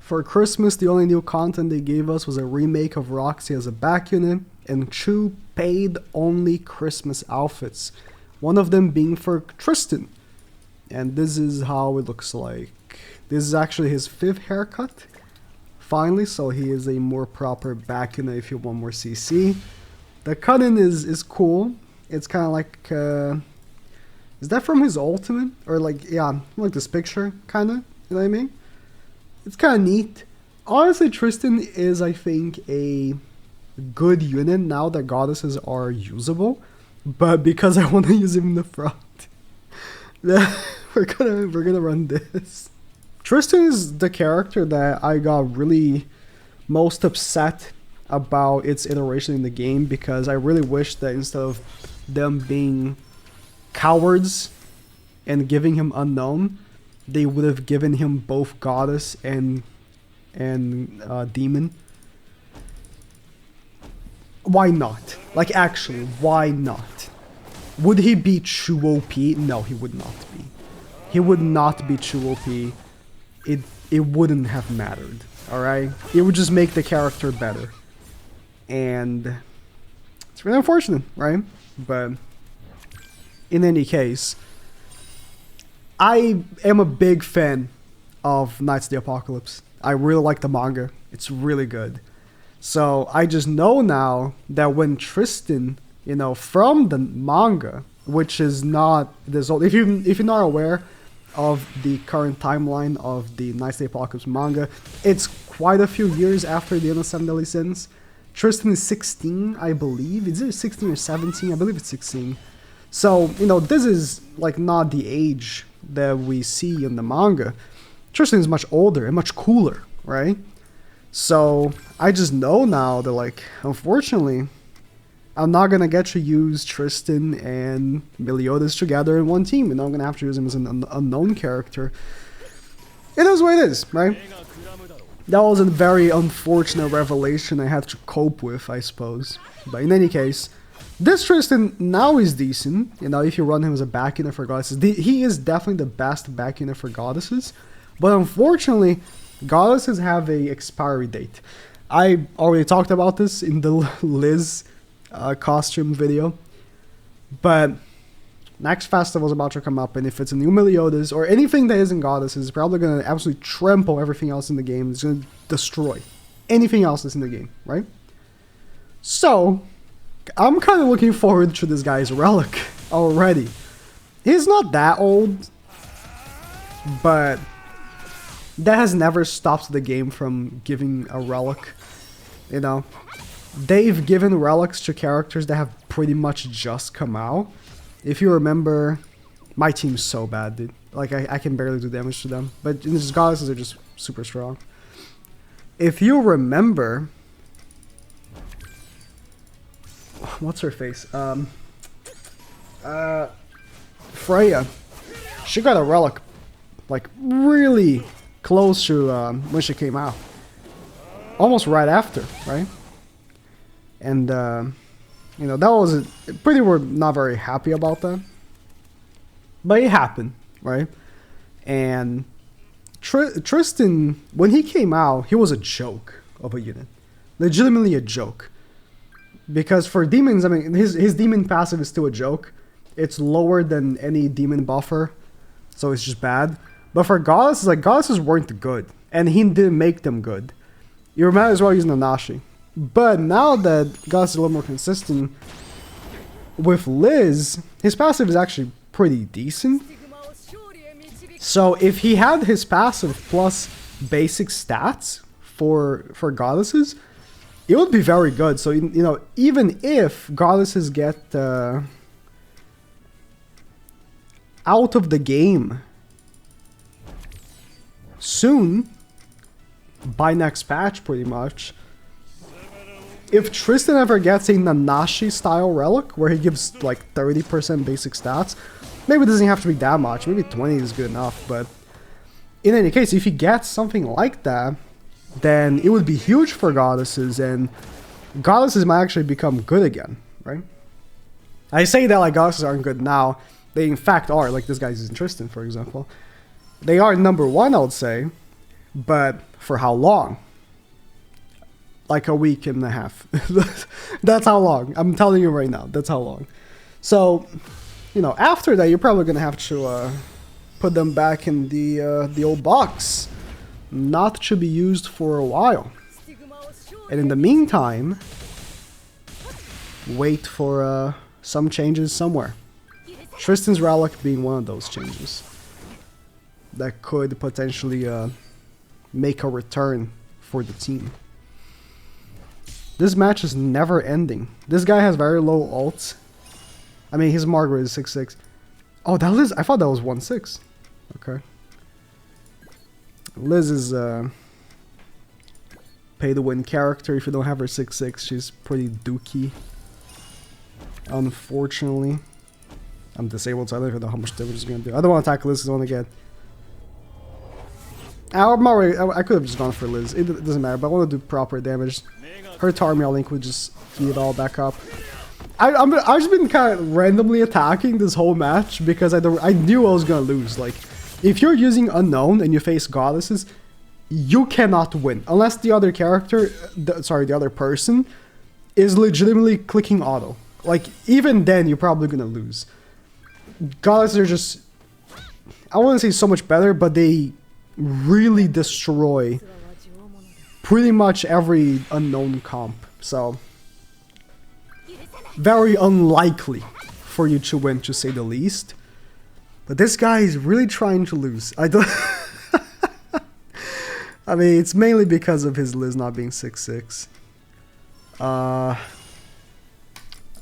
For Christmas, the only new content they gave us was a remake of Roxy as a back unit and 2 paid-only Christmas outfits. One of them being for Tristan. And this is how it looks like. This is actually his 5th haircut. Finally, so he is a more proper back unit if you want more CC. The cut-in is cool. It's kind of like... is that from his ultimate? Or like, yeah, like this picture, kind of. You know what I mean? It's kind of neat. Honestly, Tristan is, I think, a good unit now that goddesses are usable. But because I want to use him in the front, we're gonna run this. Tristan is the character that I got really most upset about its iteration in the game, because I really wish that instead of them being cowards and giving him unknown, they would have given him both goddess and demon. Why not? Like, actually, why not? Would he be too OP? No, he would not be. He would not be too OP. It wouldn't have mattered, alright? It would just make the character better. And it's really unfortunate, right? But in any case, I am a big fan of Knights of the Apocalypse. I really like the manga. It's really good. So I just know now that when Tristan, you know, from the manga, which is not this old, if you're not aware of the current timeline of the Knights of the Apocalypse manga, it's quite a few years after the end of 7 Deadly Sins. Tristan is 16, I believe. Is it 16 or 17? I believe it's 16. So, you know, this is like not the age that we see in the manga. Tristan is much older and much cooler, right? So I just know now that, like, unfortunately, I'm not gonna get to use Tristan and Meliodas together in one team, and I'm gonna have to use him as an unknown character. It is what it is, right? That was a very unfortunate revelation I had to cope with, I suppose. But in any case, this Tristan now is decent. You know, if you run him as a back unit for goddesses, he is definitely the best back unit for goddesses. But unfortunately, goddesses have a expiry date. I already talked about this in the Liz costume video. But next festival is about to come up, and if it's a new Meliodas or anything that isn't goddesses, it's probably going to absolutely trample everything else in the game. It's going to destroy anything else that's in the game, right? So I'm kind of looking forward to this guy's relic already. He's not that old, but that has never stopped the game from giving a relic, you know. They've given relics to characters that have pretty much just come out. If you remember, my team's so bad, dude. Like, I can barely do damage to them. But these goddesses are just super strong. If you remember, what's her face? Freya. She got a relic, like, really close to when she came out. Almost right after, right? And, you know, that was pretty, we're not very happy about that. But it happened, right? And Tristan, when he came out, he was a joke of a unit. Legitimately a joke. Because for demons, I mean, his demon passive is still a joke. It's lower than any demon buffer, so it's just bad. But for goddesses, like, goddesses weren't good, and he didn't make them good. You might as well use Nanashi. But now that goddess is a little more consistent, with Liz, his passive is actually pretty decent. So if he had his passive plus basic stats for goddesses, it would be very good. So, you know, even if goddesses get out of the game soon, by next patch pretty much, if Tristan ever gets a Nanashi style relic where he gives like 30% basic stats, maybe it doesn't have to be that much, maybe 20 is good enough, but in any case, if he gets something like that, then it would be huge for goddesses, and goddesses might actually become good again, right? I say that like goddesses aren't good now. They in fact are, like this guy's in Tristan, for example. They are number one, I would say, But for how long? Like a week and a half. That's how long. I'm telling you right now. That's how long. So, you know, after that, you're probably gonna have to put them back in the old box, not to be used for a while. And in the meantime, wait for some changes somewhere. Tristan's Relic being one of those changes that could potentially make a return for the team. This match is never ending. This guy has very low ults. I mean, his Margaret is 6-6. Oh, that Liz, I thought that was 1-6. Okay. Liz is pay to win character. If you don't have her 6-6, she's pretty dookie. Unfortunately. I'm disabled, so I don't even know how much damage is going to do. I don't want to attack Liz, because I want to get... I could have just gone for Liz. It doesn't matter, but I want to do proper damage. Her Tarmiel Link would just heat it all back up. I've just been kind of randomly attacking this whole match because I knew I was going to lose. Like, if you're using Unknown and you face Goddesses, you cannot win. Unless the other character, the other person, is legitimately clicking auto. Like, even then, you're probably going to lose. Goddesses are just... I wouldn't say so much better, but they really destroy pretty much every Unknown comp. So, very unlikely for you to win, to say the least. But this guy is really trying to lose. I don't... I mean, it's mainly because of his Liz not being 6-6.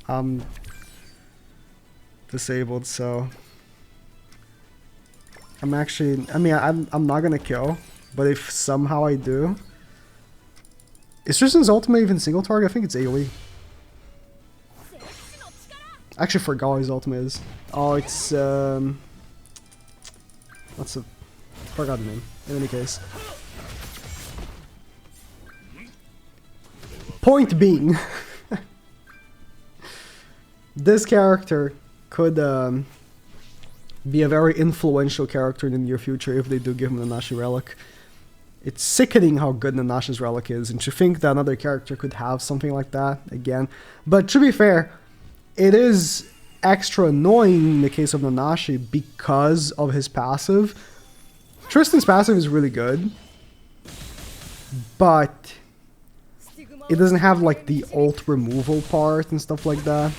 I'm disabled, so... I'm actually... I mean, I'm not gonna kill, but if somehow I do... Is Tristan's ultimate even single target? I think it's AoE. I actually forgot what his ultimate is. Oh, it's... What's the... Forgot the name. In any case. Point being... this character could be a very influential character in the near future if they do give him the Nanashi Relic. It's sickening how good Nanashi's Relic is, and to think that another character could have something like that again. But to be fair, it is extra annoying in the case of Nanashi because of his passive. Tristan's passive is really good, but it doesn't have like the ult removal part and stuff like that.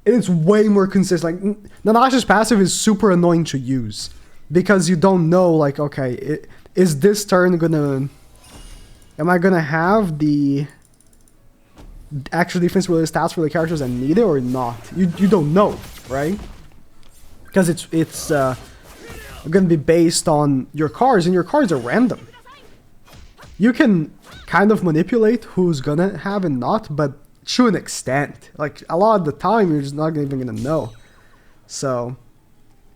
And it's way more consistent. Like, Nanashi's passive is super annoying to use because you don't know, like, okay, is this turn gonna... Am I gonna have the actual defense related stats for the characters that need it or not? You don't know, right? Because it's gonna be based on your cards, and your cards are random. You can kind of manipulate who's gonna have and not, but to an extent. Like, a lot of the time, you're just not even gonna know. So,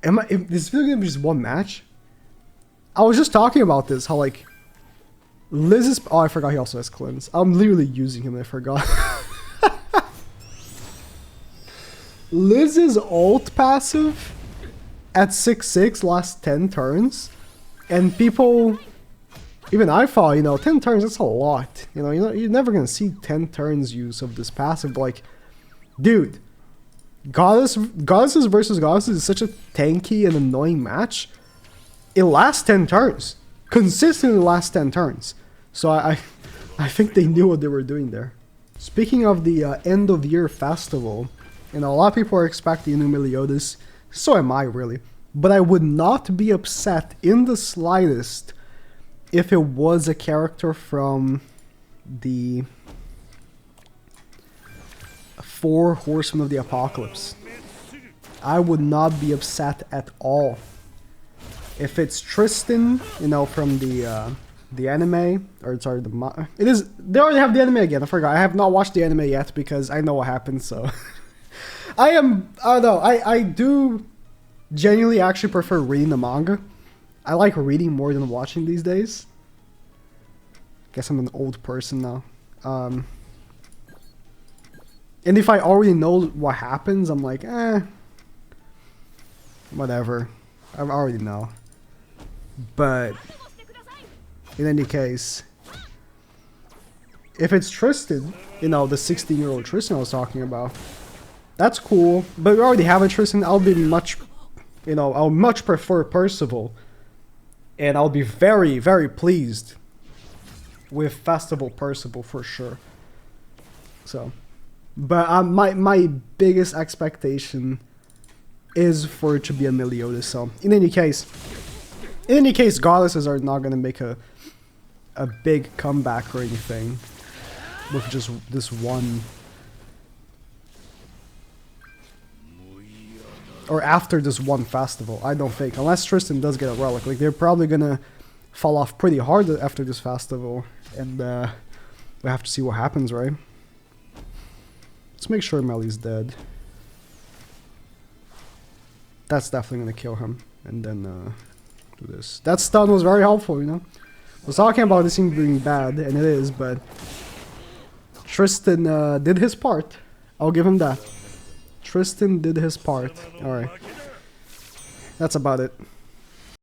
is this really gonna be just one match? I was just talking about this, how like, Liz's... Oh, I forgot he also has cleanse. I'm literally using him, I forgot. Liz's ult passive at 6-6 lasts 10 turns. And people... Even I thought, you know, 10 turns, that's a lot. You know, you're never gonna see 10 turns use of this passive. But like, dude, Goddesses versus Goddesses is such a tanky and annoying match. It lasts 10 turns. Consistently lasts 10 turns. So I think they knew what they were doing there. Speaking of the end of year festival, you know, a lot of people are expecting a new Meliodas. So am I, really. But I would not be upset in the slightest if it was a character from the 4 Horsemen of the Apocalypse. I would not be upset at all. If it's Tristan, you know, from the anime, or sorry, it is, they already have the anime again, I forgot. I have not watched the anime yet because I know what happens, so. I don't know, I do genuinely actually prefer reading the manga. I like reading more than watching these days. Guess I'm an old person now. And if I already know what happens, I'm like, whatever. I already know. But In any case, if it's Tristan, you know, the 16-year-old Tristan I was talking about, that's cool. But we already have a Tristan. I'll be much, you know, I'll much prefer Percival. And I'll be very, very pleased with Festival Percival for sure. So, but my biggest expectation is for it to be a Meliodas. So, in any case, goddesses are not gonna make a big comeback or anything with just this one. Or after this one festival, I don't think. Unless Tristan does get a relic. Like, they're probably gonna fall off pretty hard after this festival. And we have to see what happens, right? Let's make sure Melly's dead. That's definitely gonna kill him. And then do this. That stun was very helpful, you know? I was talking about this thing being bad, and it is, but Tristan did his part. I'll give him that. Tristan did his part. Alright. That's about it.